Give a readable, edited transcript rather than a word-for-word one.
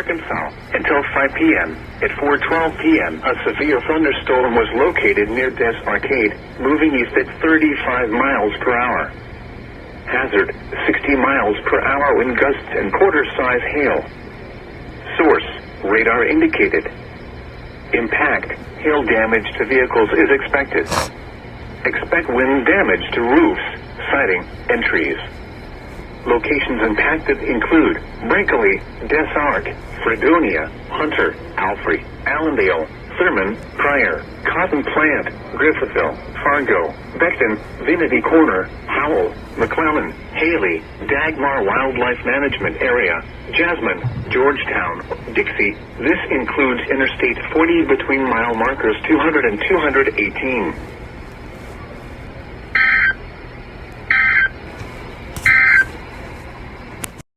Arkansas until 5 p.m. At 4:12 p.m., a severe thunderstorm was located near Des Arcade, moving east at 35 miles per hour. Hazard, 60 miles per hour wind gusts and quarter-size hail. Source, radar indicated. Impact, hail damage to vehicles is expected. Expect wind damage to roofs, siding, and trees. Locations impacted include Brinkley, Des Arc, Fredonia, Hunter, Alfrey, Allendale, Thurman, Pryor, Cotton Plant, Griffithville, Fargo, Beckton, Vinity Corner, Howell, McClellan, Haley, Dagmar Wildlife Management Area, Jasmine, Georgetown, Dixie. This includes Interstate 40 between mile markers 200 and 218.